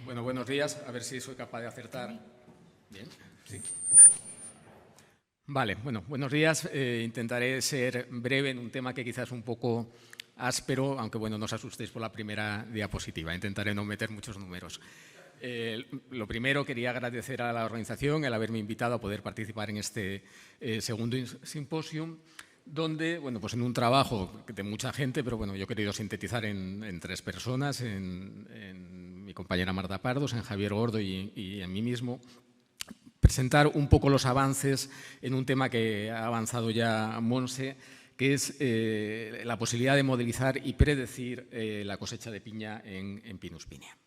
Bueno, buenos días. A ver si soy capaz de acertar. Bien, sí. Vale, bueno, buenos días. Intentaré ser breve en un tema que quizás es un poco áspero, aunque bueno, no os asustéis por la primera diapositiva. Intentaré no meter muchos números. Lo primero, quería agradecer a la organización el haberme invitado a poder participar en este segundo simposium, donde, bueno, pues en un trabajo de mucha gente, pero bueno, yo he querido sintetizar en 3 personas, en mi compañera Marta Pardos, en Javier Gordo y en mí mismo, presentar un poco los avances en un tema que ha avanzado ya Monse, que es la posibilidad de modelizar y predecir la cosecha de piña en Pinus Pinea.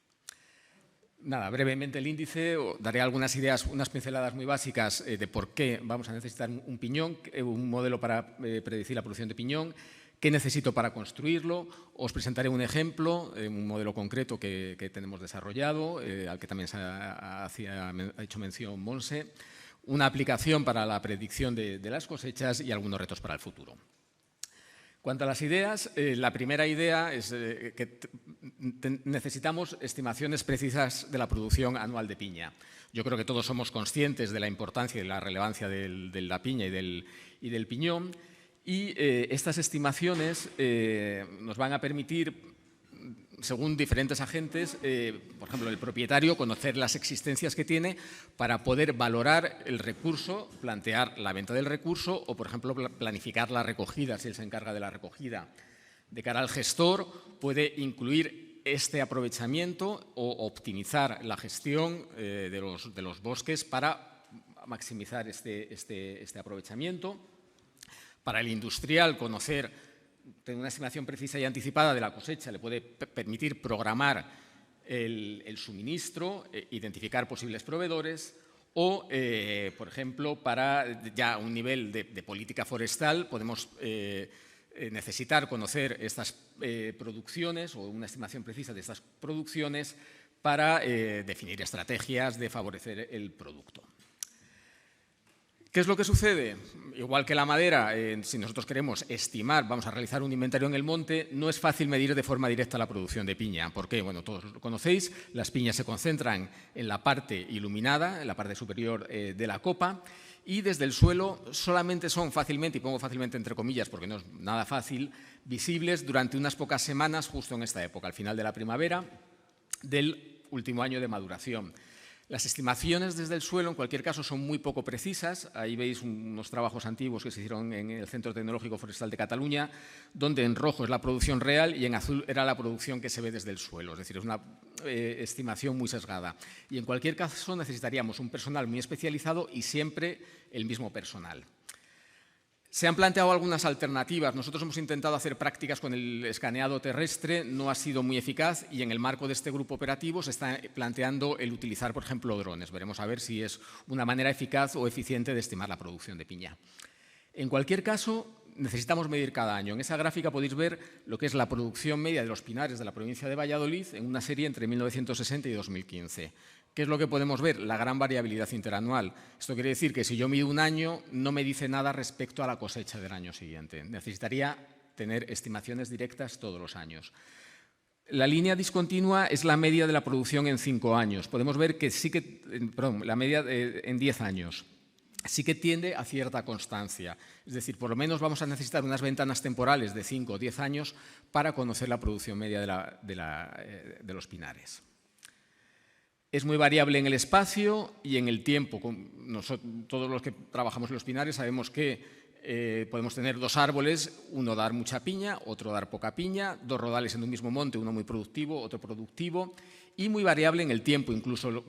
Nada, brevemente el índice, daré algunas ideas, unas pinceladas muy básicas de por qué vamos a necesitar un piñón, un modelo para predecir la producción de piñón, qué necesito para construirlo. Os presentaré un ejemplo, un modelo concreto que tenemos desarrollado, al que también ha hecho mención Monse, una aplicación para la predicción de las cosechas y algunos retos para el futuro. Cuanto a las ideas, la primera idea es que necesitamos estimaciones precisas de la producción anual de piña. Yo creo que todos somos conscientes de la importancia y de la relevancia de la piña y del piñón, y estas estimaciones nos van a permitir, según diferentes agentes, por ejemplo, el propietario, conocer las existencias que tiene para poder valorar el recurso, plantear la venta del recurso o, por ejemplo, planificar la recogida, si él se encarga de la recogida. De cara al gestor, puede incluir este aprovechamiento o optimizar la gestión de los bosques para maximizar este aprovechamiento. Para el industrial, tener una estimación precisa y anticipada de la cosecha le puede permitir programar el suministro, identificar posibles proveedores o, por ejemplo, para ya un nivel de política forestal podemos necesitar conocer estas producciones o una estimación precisa de estas producciones para definir estrategias de favorecer el producto. ¿Qué es lo que sucede? Igual que la madera, si nosotros queremos estimar, vamos a realizar un inventario en el monte, no es fácil medir de forma directa la producción de piña. ¿Por qué? Bueno, todos lo conocéis, las piñas se concentran en la parte iluminada, en la parte superior de la copa, y desde el suelo solamente son fácilmente, y pongo fácilmente entre comillas porque no es nada fácil, visibles durante unas pocas semanas justo en esta época, al final de la primavera del último año de maduración. Las estimaciones desde el suelo, en cualquier caso, son muy poco precisas. Ahí veis unos trabajos antiguos que se hicieron en el Centro Tecnológico Forestal de Cataluña, donde en rojo es la producción real y en azul era la producción que se ve desde el suelo. Es decir, es una estimación muy sesgada. Y en cualquier caso necesitaríamos un personal muy especializado y siempre el mismo personal. Se han planteado algunas alternativas. Nosotros hemos intentado hacer prácticas con el escaneado terrestre, no ha sido muy eficaz y en el marco de este grupo operativo se está planteando el utilizar, por ejemplo, drones. Veremos a ver si es una manera eficaz o eficiente de estimar la producción de piña. En cualquier caso, necesitamos medir cada año. En esa gráfica podéis ver lo que es la producción media de los pinares de la provincia de Valladolid en una serie entre 1960 y 2015. ¿Qué es lo que podemos ver? La gran variabilidad interanual. Esto quiere decir que si yo mido un año, no me dice nada respecto a la cosecha del año siguiente. Necesitaría tener estimaciones directas todos los años. La línea discontinua es la media de la producción en 5 años. Podemos ver que la media en 10 años. Sí que tiende a cierta constancia. Es decir, por lo menos vamos a necesitar unas ventanas temporales de 5 o 10 años para conocer la producción media de los pinares. Es muy variable en el espacio y en el tiempo. Todos los que trabajamos en los pinares sabemos que podemos tener 2 árboles, uno dar mucha piña, otro dar poca piña, 2 rodales en un mismo monte, uno muy productivo, otro productivo, y muy variable en el tiempo incluso.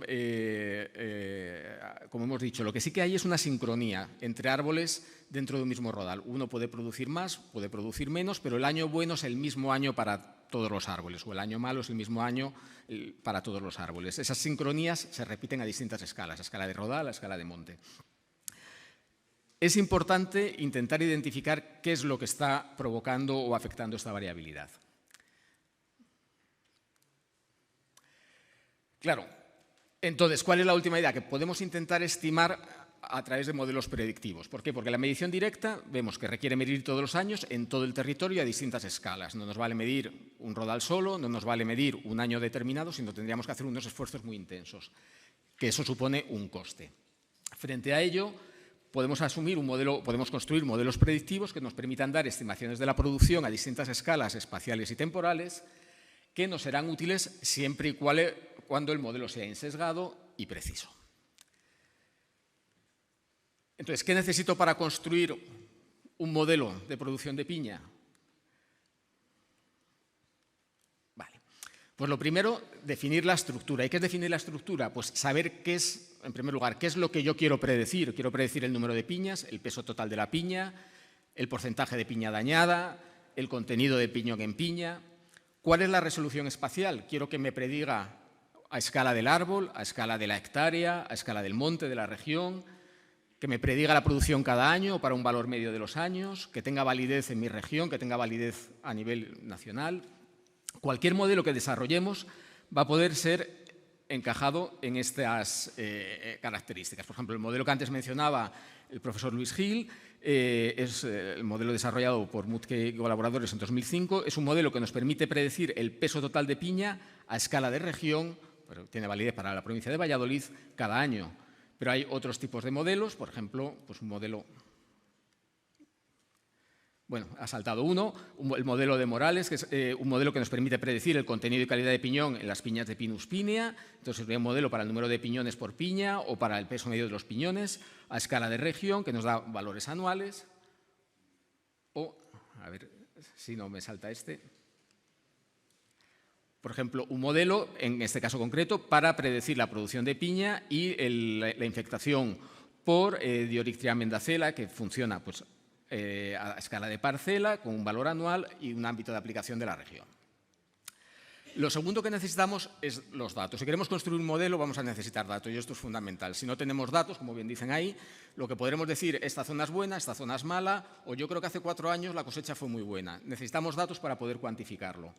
Como hemos dicho, lo que sí que hay es una sincronía entre árboles dentro de un mismo rodal. Uno puede producir más, puede producir menos, pero el año bueno es el mismo año para todos los árboles, o el año malo es el mismo año para todos los árboles. Esas sincronías se repiten a distintas escalas, a escala de rodal, a escala de monte. Es importante intentar identificar qué es lo que está provocando o afectando esta variabilidad. Claro, entonces, ¿cuál es la última idea? Que podemos intentar estimar a través de modelos predictivos. ¿Por qué? Porque la medición directa vemos que requiere medir todos los años en todo el territorio a distintas escalas. No nos vale medir un rodal solo, no nos vale medir un año determinado, sino tendríamos que hacer unos esfuerzos muy intensos, que eso supone un coste. Frente a ello, podemos construir modelos predictivos que nos permitan dar estimaciones de la producción a distintas escalas espaciales y temporales que nos serán útiles siempre y cuando el modelo sea insesgado y preciso. Entonces, ¿qué necesito para construir un modelo de producción de piña? Vale. Pues lo primero, definir la estructura. ¿Y qué es definir la estructura? Pues saber qué es, en primer lugar, qué es lo que yo quiero predecir. Quiero predecir el número de piñas, el peso total de la piña, el porcentaje de piña dañada, el contenido de piñón en piña. ¿Cuál es la resolución espacial? Quiero que me prediga a escala del árbol, a escala de la hectárea, a escala del monte, de la región, que me prediga la producción cada año o para un valor medio de los años, que tenga validez en mi región, que tenga validez a nivel nacional. Cualquier modelo que desarrollemos va a poder ser encajado en estas características. Por ejemplo, el modelo que antes mencionaba el profesor Luis Gil es el modelo desarrollado por Mutke y colaboradores en 2005. Es un modelo que nos permite predecir el peso total de piña a escala de región, pero tiene validez para la provincia de Valladolid, cada año. Pero hay otros tipos de modelos, por ejemplo, pues un modelo, bueno, ha saltado uno, el modelo de Morales, que es un modelo que nos permite predecir el contenido y calidad de piñón en las piñas de Pinus pinea. Entonces, sería un modelo para el número de piñones por piña o para el peso medio de los piñones a escala de región, que nos da valores anuales. O, a ver si no me salta este. Por ejemplo, un modelo, en este caso concreto, para predecir la producción de piña y la infectación por Diorictria mendacela, que funciona pues, a escala de parcela, con un valor anual y un ámbito de aplicación de la región. Lo segundo que necesitamos es los datos. Si queremos construir un modelo, vamos a necesitar datos, y esto es fundamental. Si no tenemos datos, como bien dicen ahí, lo que podremos decir, esta zona es buena, esta zona es mala, o yo creo que hace 4 años la cosecha fue muy buena. Necesitamos datos para poder cuantificarlo.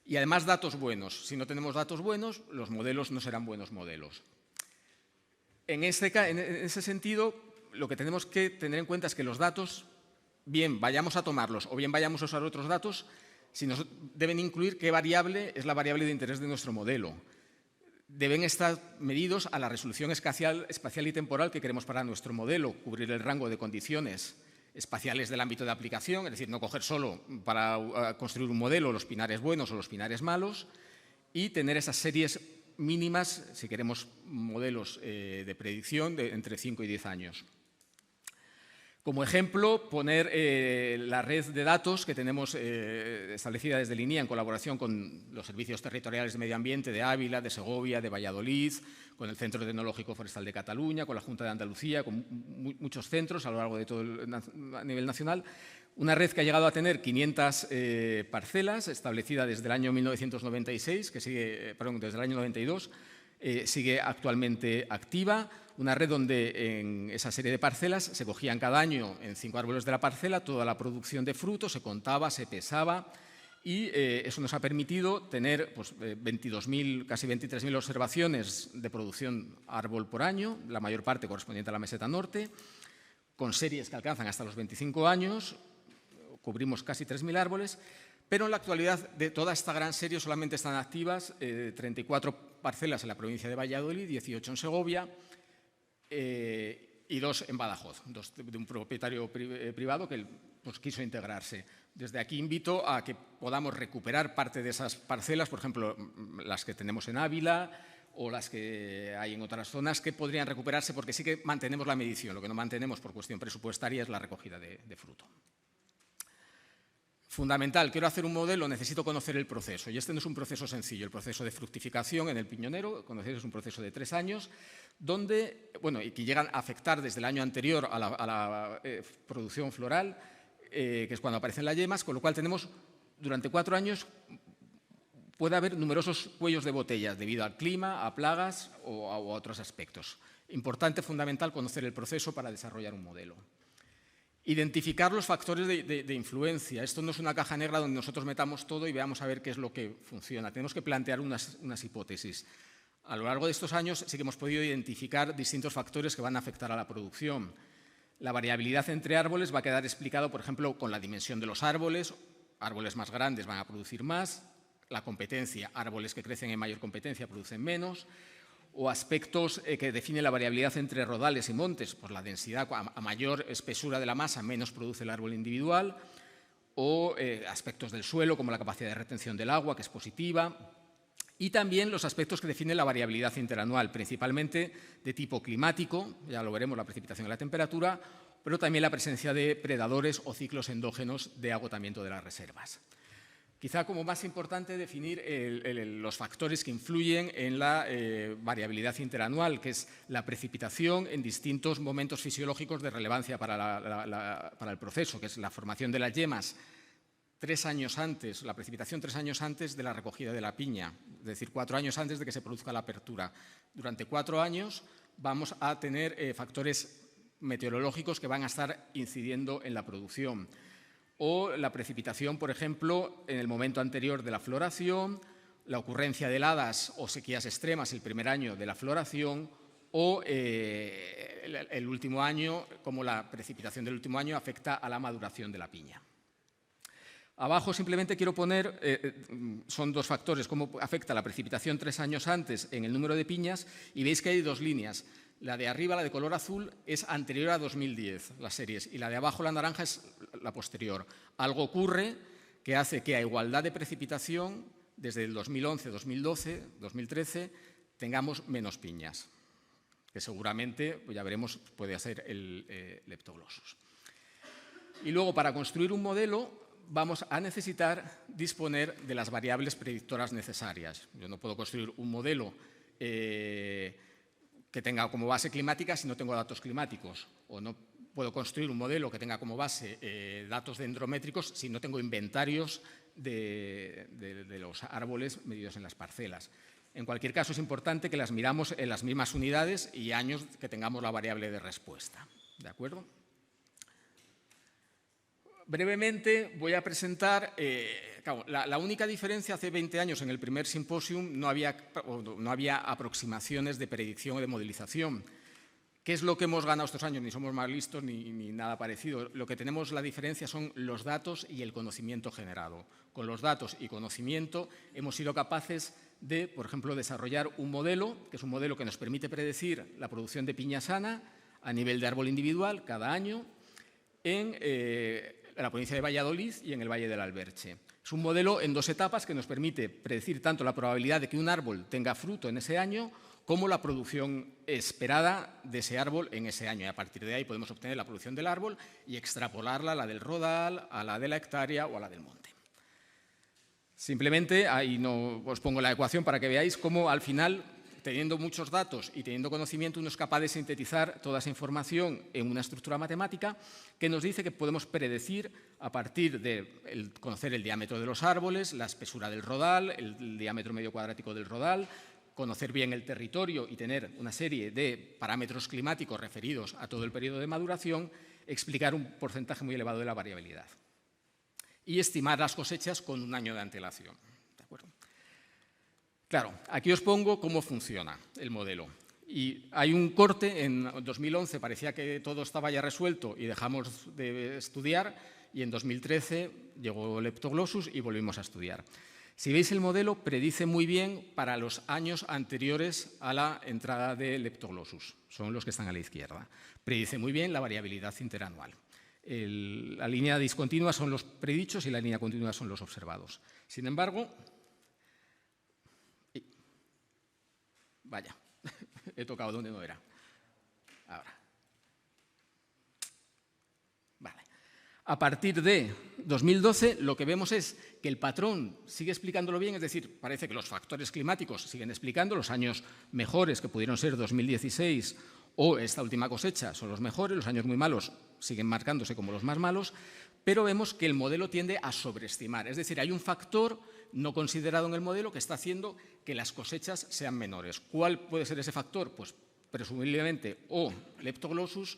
Y además datos buenos. Si no tenemos datos buenos, los modelos no serán buenos modelos. En ese sentido, lo que tenemos que tener en cuenta es que los datos, bien vayamos a tomarlos o bien vayamos a usar otros datos, deben incluir qué variable es la variable de interés de nuestro modelo. Deben estar medidos a la resolución espacial y temporal que queremos para nuestro modelo, cubrir el rango de condiciones espaciales del ámbito de aplicación, es decir, no coger solo para construir un modelo los pinares buenos o los pinares malos, y tener esas series mínimas, si queremos modelos de predicción, de entre 5 y 10 años. Como ejemplo, poner la red de datos que tenemos establecida desde el INIA en colaboración con los servicios territoriales de medio ambiente de Ávila, de Segovia, de Valladolid, con el Centro Tecnológico Forestal de Cataluña, con la Junta de Andalucía, con muchos centros a lo largo de todo a nivel nacional. Una red que ha llegado a tener 500 parcelas, establecida desde el año 1996, desde el año 92, sigue actualmente activa. Una red donde en esa serie de parcelas se cogían cada año en 5 árboles de la parcela toda la producción de frutos, se contaba, se pesaba y eso nos ha permitido tener pues, 22.000, casi 23.000 observaciones de producción árbol por año, la mayor parte correspondiente a la meseta norte, con series que alcanzan hasta los 25 años, cubrimos casi 3.000 árboles, pero en la actualidad de toda esta gran serie solamente están activas 34 parcelas en la provincia de Valladolid, 18 en Segovia, y 2 en Badajoz, 2 de un propietario privado que pues, quiso integrarse. Desde aquí invito a que podamos recuperar parte de esas parcelas, por ejemplo, las que tenemos en Ávila o las que hay en otras zonas, que podrían recuperarse porque sí que mantenemos la medición. Lo que no mantenemos por cuestión presupuestaria es la recogida de fruto. Fundamental, quiero hacer un modelo, necesito conocer el proceso. Y este no es un proceso sencillo, el proceso de fructificación en el piñonero, es un proceso de 3 años, donde, bueno, y que llegan a afectar desde el año anterior a la producción floral, que es cuando aparecen las yemas, con lo cual tenemos, durante 4 años, puede haber numerosos cuellos de botellas debido al clima, a plagas o a otros aspectos. Importante, fundamental, conocer el proceso para desarrollar un modelo. Identificar los factores de influencia. Esto no es una caja negra donde nosotros metamos todo y veamos a ver qué es lo que funciona. Tenemos que plantear unas hipótesis. A lo largo de estos años sí que hemos podido identificar distintos factores que van a afectar a la producción. La variabilidad entre árboles va a quedar explicado, por ejemplo, con la dimensión de los árboles. Árboles más grandes van a producir más. La competencia, árboles que crecen en mayor competencia producen menos. O aspectos que definen la variabilidad entre rodales y montes, pues la densidad, a mayor espesura de la masa, menos produce el árbol individual, o aspectos del suelo, como la capacidad de retención del agua, que es positiva, y también los aspectos que definen la variabilidad interanual, principalmente de tipo climático, ya lo veremos, la precipitación y la temperatura, pero también la presencia de predadores o ciclos endógenos de agotamiento de las reservas. Quizá como más importante definir los factores que influyen en la variabilidad interanual, que es la precipitación en distintos momentos fisiológicos de relevancia para el proceso, que es la formación de las yemas 3 años antes, la precipitación 3 años antes de la recogida de la piña, es decir, 4 años antes de que se produzca la apertura. Durante 4 años vamos a tener factores meteorológicos que van a estar incidiendo en la producción. O la precipitación, por ejemplo, en el momento anterior de la floración, la ocurrencia de heladas o sequías extremas el primer año de la floración, o el último año, como la precipitación del último año afecta a la maduración de la piña. Abajo simplemente quiero poner, son 2 factores, cómo afecta la precipitación 3 años antes en el número de piñas, y veis que hay 2 líneas. La de arriba, la de color azul, es anterior a 2010, las series, y la de abajo, la naranja, es la posterior. Algo ocurre que hace que a igualdad de precipitación, desde el 2011, 2012, 2013, tengamos menos piñas, que seguramente, pues ya veremos, puede ser el Leptoglossus. Y luego, para construir un modelo, vamos a necesitar disponer de las variables predictoras necesarias. Yo no puedo construir un modelo que tenga como base climática si no tengo datos climáticos, o no puedo construir un modelo que tenga como base datos dendrométricos si no tengo inventarios de los árboles medidos en las parcelas. En cualquier caso, es importante que las miramos en las mismas unidades y años que tengamos la variable de respuesta. ¿De acuerdo? Brevemente voy a presentar, claro, la única diferencia hace 20 años en el primer simposium no había aproximaciones de predicción o de modelización. ¿Qué es lo que hemos ganado estos años? Ni somos más listos ni nada parecido. Lo que tenemos la diferencia son los datos y el conocimiento generado. Con los datos y conocimiento hemos sido capaces de, por ejemplo, desarrollar un modelo, que es un modelo que nos permite predecir la producción de piña sana a nivel de árbol individual cada año en la provincia de Valladolid y en el Valle del Alberche. Es un modelo en 2 etapas que nos permite predecir tanto la probabilidad de que un árbol tenga fruto en ese año como la producción esperada de ese árbol en ese año. Y a partir de ahí podemos obtener la producción del árbol y extrapolarla a la del rodal, a la de la hectárea o a la del monte. Simplemente, ahí no os pongo la ecuación para que veáis cómo al final, teniendo muchos datos y teniendo conocimiento, uno es capaz de sintetizar toda esa información en una estructura matemática que nos dice que podemos predecir a partir de conocer el diámetro de los árboles, la espesura del rodal, el diámetro medio cuadrático del rodal, conocer bien el territorio y tener una serie de parámetros climáticos referidos a todo el periodo de maduración, explicar un porcentaje muy elevado de la variabilidad y estimar las cosechas con un año de antelación. ¿De acuerdo? Claro, aquí os pongo cómo funciona el modelo. Y hay un corte, en 2011 parecía que todo estaba ya resuelto y dejamos de estudiar, y en 2013 llegó Leptoglossus y volvimos a estudiar. Si veis, el modelo predice muy bien para los años anteriores a la entrada de Leptoglossus, son los que están a la izquierda. Predice muy bien la variabilidad interanual. La línea discontinua son los predichos y la línea continua son los observados. Sin embargo, vaya, he tocado donde no era. Ahora. Vale. A partir de 2012, lo que vemos es que el patrón sigue explicándolo bien, es decir, parece que los factores climáticos siguen explicando, los años mejores, que pudieron ser 2016 o esta última cosecha, son los mejores, los años muy malos siguen marcándose como los más malos, pero vemos que el modelo tiende a sobreestimar, es decir, hay un factor no considerado en el modelo que está haciendo que las cosechas sean menores. ¿Cuál puede ser ese factor? Pues presumiblemente o Leptoglossus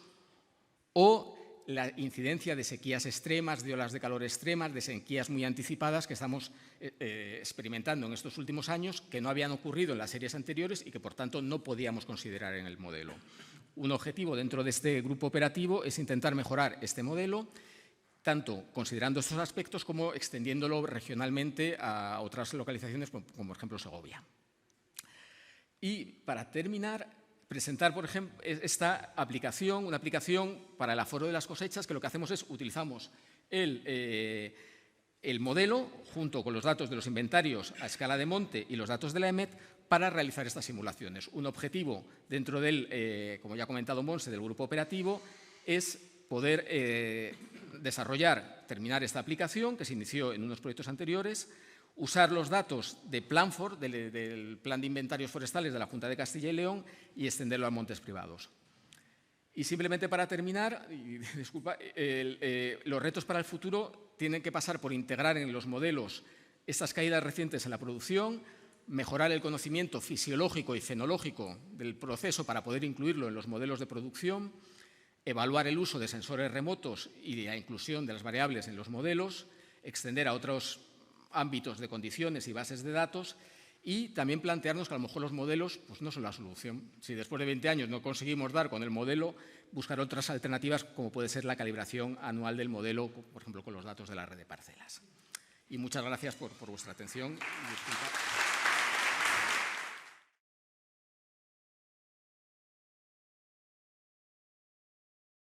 o la incidencia de sequías extremas, de olas de calor extremas, de sequías muy anticipadas que estamos experimentando en estos últimos años, que no habían ocurrido en las series anteriores y que, por tanto, no podíamos considerar en el modelo. Un objetivo dentro de este grupo operativo es intentar mejorar este modelo, tanto considerando estos aspectos como extendiéndolo regionalmente a otras localizaciones, como por ejemplo Segovia. Y para terminar, presentar, por ejemplo, esta aplicación, una aplicación para el aforo de las cosechas, que lo que hacemos es utilizamos el modelo junto con los datos de los inventarios a escala de monte y los datos de la EMET para realizar estas simulaciones. Un objetivo dentro del, como ya ha comentado Monse, del grupo operativo, es poder desarrollar, terminar esta aplicación que se inició en unos proyectos anteriores, usar los datos de Planfor, del Plan de Inventarios Forestales de la Junta de Castilla y León, y extenderlo a montes privados. Y simplemente para terminar, disculpa, los retos para el futuro tienen que pasar por integrar en los modelos estas caídas recientes en la producción, mejorar el conocimiento fisiológico y fenológico del proceso para poder incluirlo en los modelos de producción, evaluar el uso de sensores remotos y la inclusión de las variables en los modelos, extender a otros ámbitos de condiciones y bases de datos y también plantearnos que a lo mejor los modelos pues no son la solución. Si después de 20 años no conseguimos dar con el modelo, buscar otras alternativas como puede ser la calibración anual del modelo, por ejemplo, con los datos de la red de parcelas. Y muchas gracias por vuestra atención. Disculpa.